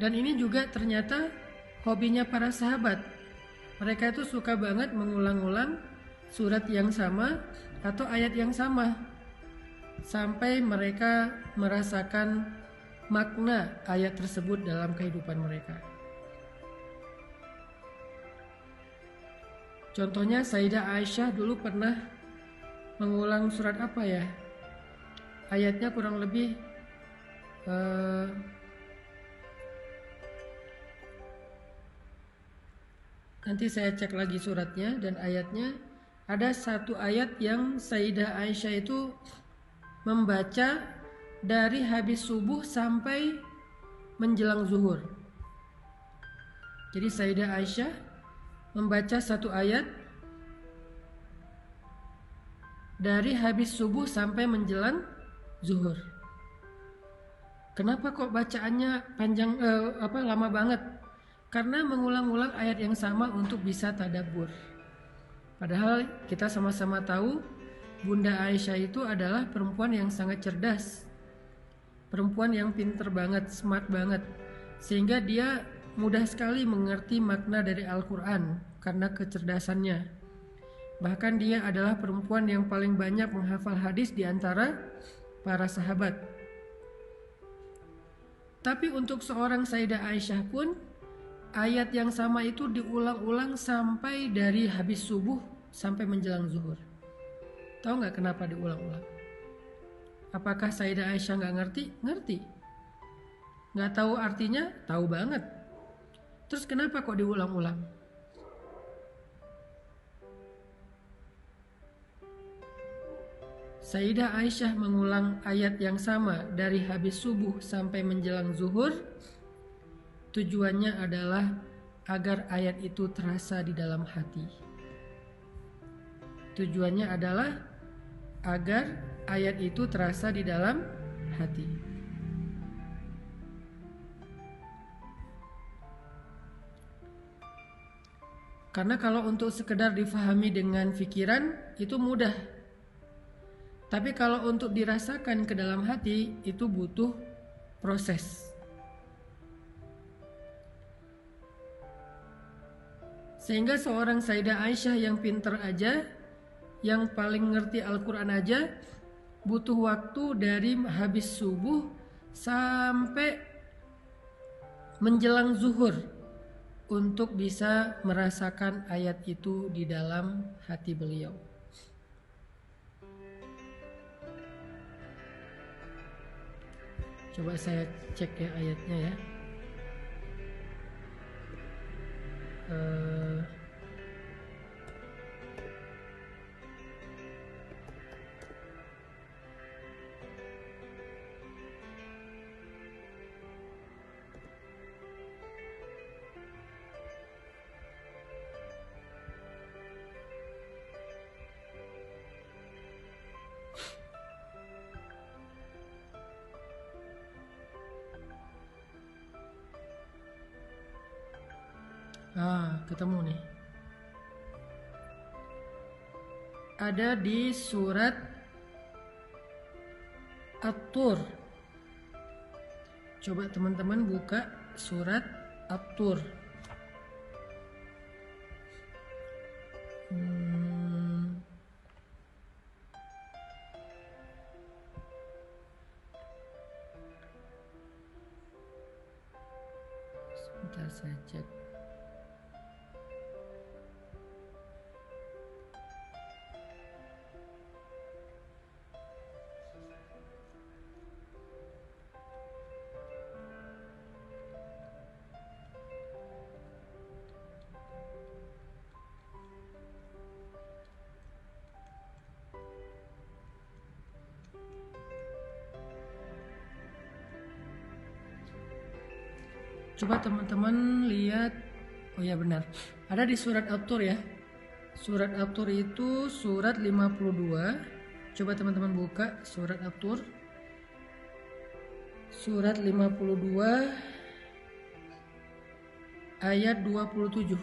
Dan ini juga ternyata hobinya para sahabat. Mereka itu suka banget mengulang-ulang surat yang sama atau ayat yang sama sampai mereka merasakan makna ayat tersebut dalam kehidupan mereka. Contohnya Sayyidah Aisyah dulu pernah mengulang surat apa ya? Ayatnya kurang lebih nanti saya cek lagi suratnya dan ayatnya. Ada satu ayat yang Sayyidah Aisyah itu membaca dari habis subuh sampai menjelang zuhur. Jadi Sayyidah Aisyah membaca satu ayat dari habis subuh sampai menjelang zuhur. Kenapa kok bacaannya panjang lama banget? Karena mengulang-ulang ayat yang sama untuk bisa tadabbur. Padahal kita sama-sama tahu Bunda Aisyah itu adalah perempuan yang sangat cerdas. Perempuan yang pinter banget, smart banget. Sehingga dia mudah sekali mengerti makna dari Al-Quran karena kecerdasannya. Bahkan dia adalah perempuan yang paling banyak menghafal hadis di antara para sahabat. Tapi untuk seorang Sayyidah Aisyah pun ayat yang sama itu diulang-ulang sampai dari habis subuh sampai menjelang zuhur. Tahu nggak kenapa diulang-ulang? Apakah Sayyidah Aisyah nggak ngerti? Ngerti. Nggak tahu artinya? Tahu banget. Terus kenapa kok diulang-ulang? Sayyidah Aisyah mengulang ayat yang sama dari habis subuh sampai menjelang zuhur. Tujuannya adalah agar ayat itu terasa di dalam hati. Tujuannya adalah agar ayat itu terasa di dalam hati. Karena kalau untuk sekedar difahami dengan pikiran itu mudah. Tapi kalau untuk dirasakan ke dalam hati itu butuh proses. Sehingga seorang Sayyidah Aisyah yang pinter aja, yang paling ngerti Al-Quran aja, butuh waktu dari habis subuh sampai menjelang zuhur untuk bisa merasakan ayat itu di dalam hati beliau. Coba saya cek ya ayatnya ya. Ketemu nih. Ada di surat At-Tur. Coba teman-teman buka surat At-Tur. Sebentar saya cek. Coba teman-teman lihat. Oh ya benar. Ada di surat At-Tur ya. Surat At-Tur itu surat 52. Coba teman-teman buka surat At-Tur. Surat 52 ayat 27.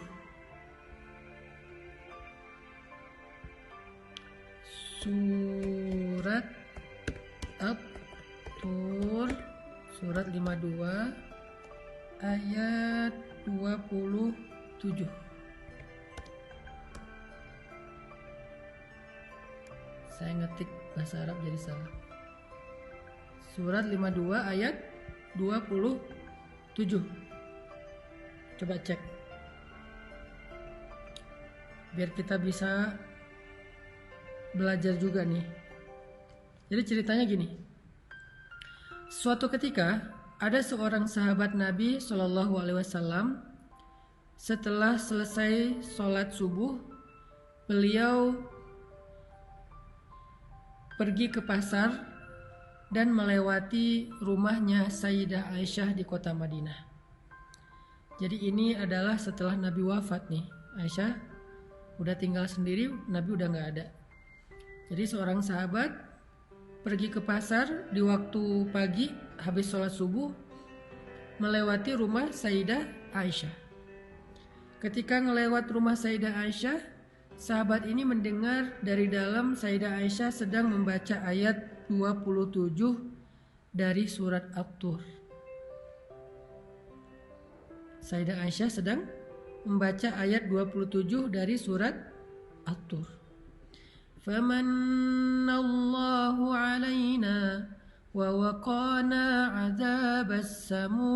Surat At-Tur surat 52 ayat 27. Saya ngetik bahasa Arab jadi salah. Surat 52 ayat 27. Coba cek. Biar kita bisa belajar juga nih. Jadi ceritanya gini. Suatu ketika ada seorang sahabat Nabi Shallallahu Alaihi Wasallam. Setelah selesai sholat subuh, beliau pergi ke pasar dan melewati rumahnya Sayyidah Aisyah di kota Madinah. Jadi ini adalah setelah Nabi wafat nih. Aisyah udah tinggal sendiri, Nabi udah gak ada. Jadi seorang sahabat pergi ke pasar di waktu pagi habis sholat subuh, melewati rumah Sayyidah Aisyah. Ketika melewati rumah Sayyidah Aisyah, sahabat ini mendengar dari dalam Sayyidah Aisyah sedang membaca ayat 27 dari surat At-Tur. Sayyidah Aisyah sedang membaca ayat 27 dari surat At-Tur. Famanallahu alaina wa waqana 'adzabas samum.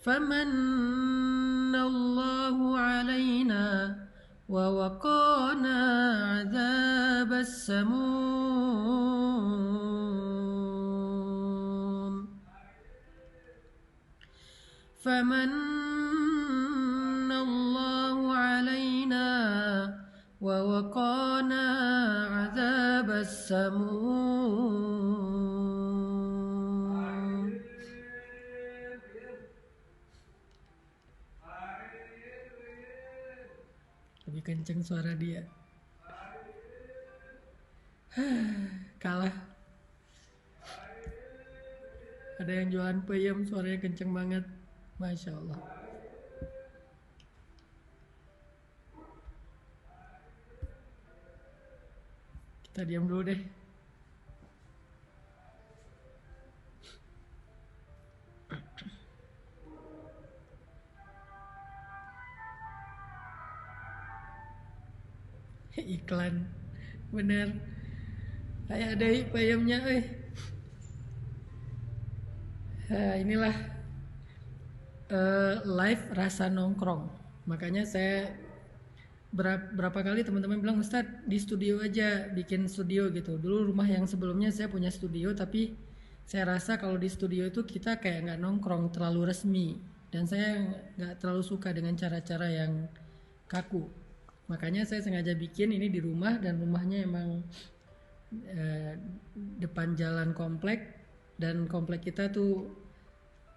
Famanallahu alaina wa waqana 'adzabas samum. Famanallahu alaina wa waqana 'adzabas samum. Lebih kenceng suara dia. Kalah. Ada yang jualan peyem suaranya kenceng banget. Masya Allah. Kita diam dulu deh. Iklan. Bener. Kayak ada peyemnya inilah live rasa nongkrong. Makanya saya berapa kali teman-teman bilang, Ustadz di studio aja, bikin studio gitu. Dulu rumah yang sebelumnya saya punya studio, tapi saya rasa kalau di studio itu kita kayak nggak nongkrong, terlalu resmi, dan saya nggak terlalu suka dengan cara-cara yang kaku. Makanya saya sengaja bikin ini di rumah, dan rumahnya emang depan jalan komplek, dan komplek kita tuh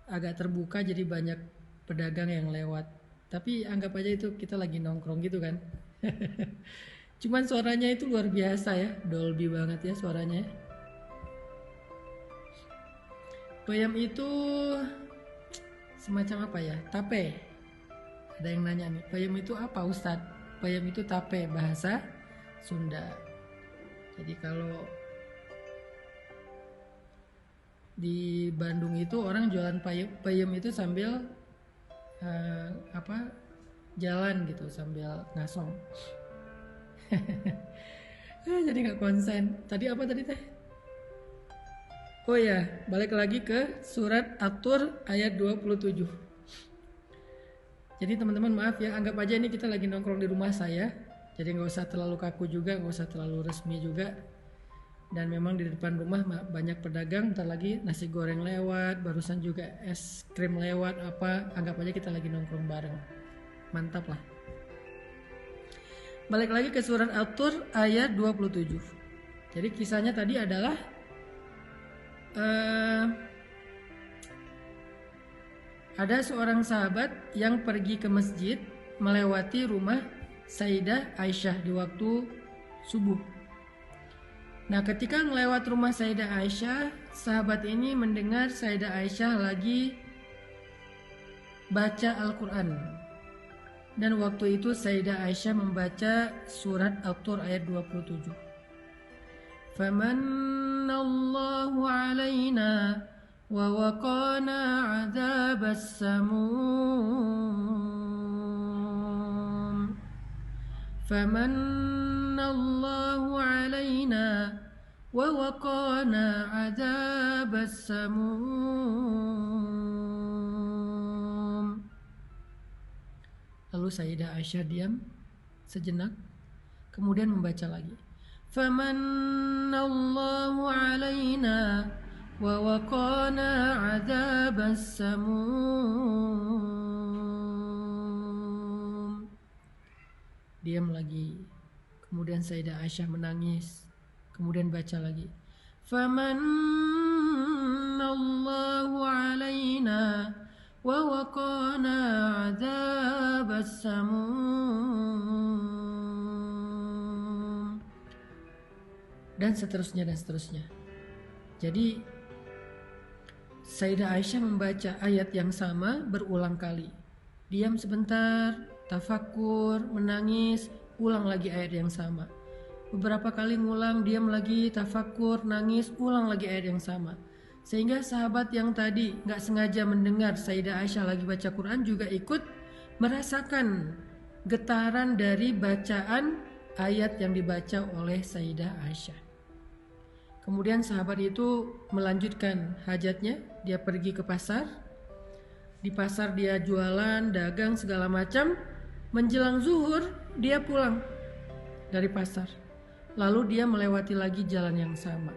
agak terbuka, jadi banyak pedagang yang lewat. Tapi anggap aja itu kita lagi nongkrong gitu kan. Cuman suaranya itu luar biasa ya, Dolby banget ya suaranya. Peyem itu semacam apa ya? Tape. Ada yang nanya nih, peyem itu apa Ustadz? Peyem itu tape, bahasa Sunda. Jadi kalau di Bandung itu orang jualan peyem itu sambil jalan gitu, sambil ngasong. Jadi nggak konsen. Tadi apa tadi teh? Oh ya, balik lagi ke surat At-Tur ayat 27. Jadi teman-teman maaf ya, anggap aja ini kita lagi nongkrong di rumah saya. Jadi nggak usah terlalu kaku juga, nggak usah terlalu resmi juga. Dan memang di depan rumah banyak pedagang, ntar lagi nasi goreng lewat, barusan juga es krim lewat, anggap aja kita lagi nongkrong bareng. Mantap lah. Balik lagi ke surat At-Tur ayat 27. Jadi kisahnya tadi adalah ada seorang sahabat yang pergi ke masjid melewati rumah Sayyidah Aisyah di waktu subuh. Nah, ketika melewat rumah Sayyidah Aisyah, sahabat ini mendengar Sayyidah Aisyah lagi baca Al-Quran. Dan waktu itu Sayyidah Aisyah membaca surat At-Tur ayat 27. فَمَنَّ الله علينا ووقانا عذاب السموم فمن الله علينا ووقانا عذاب السموم. Lalu Sayyidah Aisyah diam sejenak, kemudian membaca lagi. Famanallahu alaina wa waqana adzabas samum. Diam lagi. Kemudian Sayyidah Aisyah menangis. Kemudian baca lagi. Famanallahu alaina wa waqana adzabas samum. Dan seterusnya dan seterusnya. Jadi Sayyidah Aisyah membaca ayat yang sama berulang kali. Diam sebentar, tafakkur, menangis, ulang lagi ayat yang sama. Beberapa kali ngulang, diam lagi, tafakkur, nangis, ulang lagi ayat yang sama. Sehingga sahabat yang tadi gak sengaja mendengar Sayyidah Aisyah lagi baca Quran juga ikut merasakan getaran dari bacaan ayat yang dibaca oleh Sayyidah Aisyah. Kemudian sahabat itu melanjutkan hajatnya, dia pergi ke pasar. Di pasar dia jualan, dagang segala macam. Menjelang zuhur dia pulang dari pasar. Lalu dia melewati lagi jalan yang sama.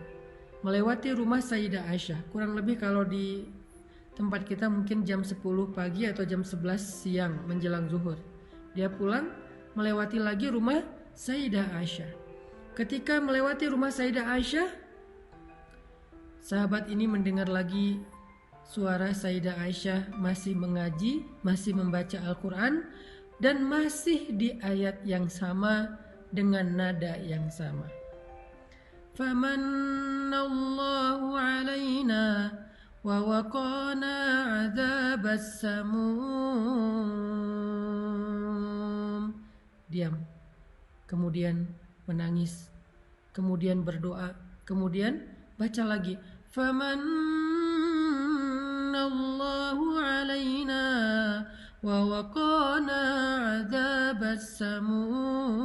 Melewati rumah Sayyidah Aisyah. Kurang lebih kalau di tempat kita mungkin jam 10 pagi atau jam 11 siang menjelang zuhur. Dia pulang melewati lagi rumah Sayyidah Aisyah. Ketika melewati rumah Sayyidah Aisyah, sahabat ini mendengar lagi suara Sayyidah Aisyah masih mengaji, masih membaca Al-Quran, dan masih di ayat yang sama dengan nada yang sama. Famanallahu alaina wa waqana adzabas samum. Diam. Kemudian menangis. Kemudian berdoa. Kemudian baca lagi. Famanallahu alaina wa waqana adzabas samum.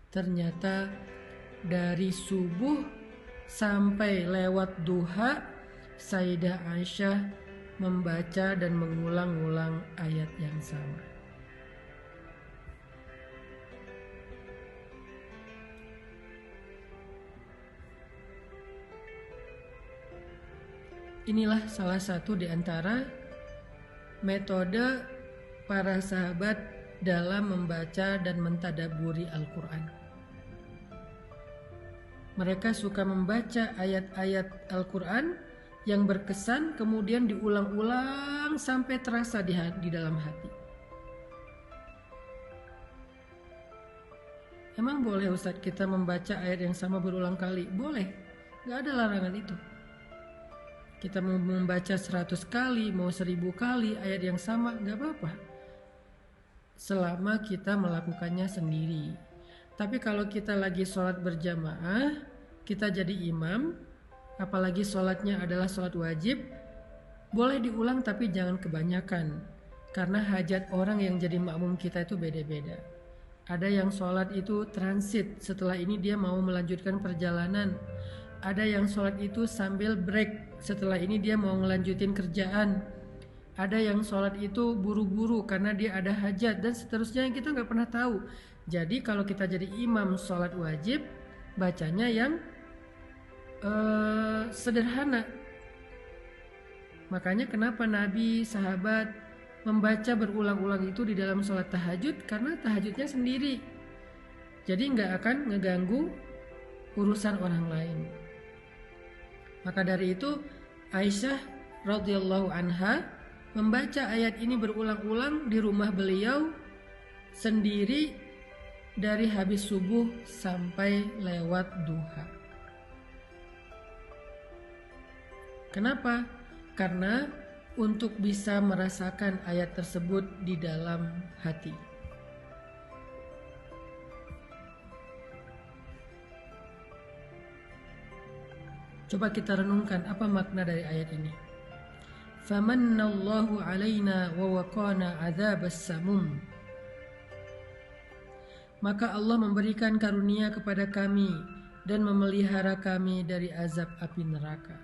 Ternyata dari subuh sampai lewat duha, Sayyidah Aisyah membaca dan mengulang-ulang ayat yang sama. Inilah salah satu di antara metode para sahabat dalam membaca dan mentadaburi Al-Quran. Mereka suka membaca ayat-ayat Al-Quran yang berkesan, kemudian diulang-ulang sampai terasa di dalam hati. Emang boleh Ustadz kita membaca ayat yang sama berulang kali? Boleh, gak ada larangan itu. Kita mau membaca 100 kali, mau 1000 kali ayat yang sama, gak apa-apa. Selama kita melakukannya sendiri. Tapi kalau kita lagi sholat berjamaah, kita jadi imam, apalagi sholatnya adalah sholat wajib, boleh diulang tapi jangan kebanyakan. Karena hajat orang yang jadi makmum kita itu beda-beda. Ada yang sholat itu transit, setelah ini dia mau melanjutkan perjalanan. Ada yang sholat itu sambil break, setelah ini dia mau melanjutin kerjaan. Ada yang sholat itu buru-buru karena dia ada hajat, dan seterusnya yang kita nggak pernah tahu. Jadi kalau kita jadi imam sholat wajib, bacanya yang sederhana. Makanya kenapa Nabi, sahabat membaca berulang-ulang itu di dalam sholat tahajud, karena tahajudnya sendiri. Jadi nggak akan ngeganggu urusan orang lain. Maka dari itu Aisyah radhiyallahu anha membaca ayat ini berulang-ulang di rumah beliau sendiri dari habis subuh sampai lewat duha. Kenapa? Karena untuk bisa merasakan ayat tersebut di dalam hati. Coba kita renungkan apa makna dari ayat ini. Famannallahu alaina wa waqana adzabas samum. Maka Allah memberikan karunia kepada kami dan memelihara kami dari azab api neraka.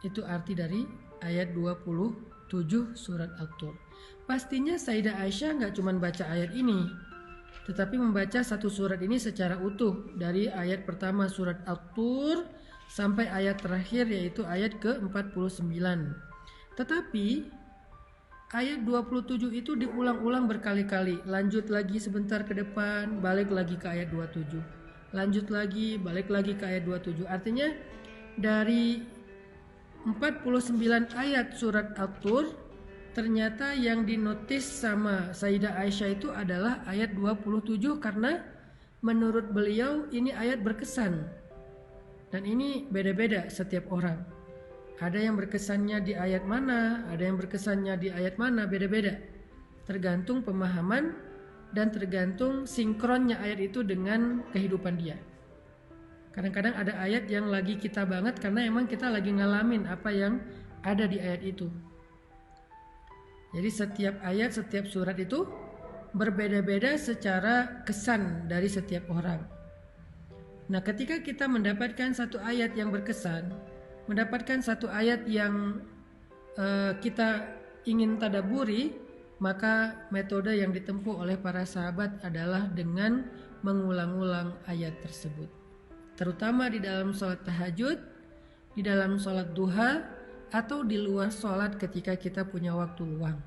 Itu arti dari ayat 27 surat At-Tur. Pastinya Sayyidah Aisyah nggak cuma baca ayat ini, tetapi membaca satu surat ini secara utuh dari ayat pertama surat At-Tur sampai ayat terakhir yaitu ayat ke-49. Tetapi ayat 27 itu diulang-ulang berkali-kali, lanjut lagi sebentar ke depan, balik lagi ke ayat 27. Lanjut lagi, balik lagi ke ayat 27. Artinya dari 49 ayat surat At-Tur, ternyata yang dinotis sama Sayyidah Aisyah itu adalah ayat 27 karena menurut beliau ini ayat berkesan. Dan ini beda-beda setiap orang. Ada yang berkesannya di ayat mana, ada yang berkesannya di ayat mana, beda-beda. Tergantung pemahaman dan tergantung sinkronnya ayat itu dengan kehidupan dia. Kadang-kadang ada ayat yang lagi kita banget karena emang kita lagi ngalamin apa yang ada di ayat itu. Jadi setiap ayat, setiap surat itu berbeda-beda secara kesan dari setiap orang. Nah, ketika kita mendapatkan satu ayat yang berkesan, mendapatkan satu ayat yang kita ingin tadaburi, maka metode yang ditempuh oleh para sahabat adalah dengan mengulang-ulang ayat tersebut. Terutama di dalam sholat tahajud, di dalam sholat duha, atau di luar sholat ketika kita punya waktu luang.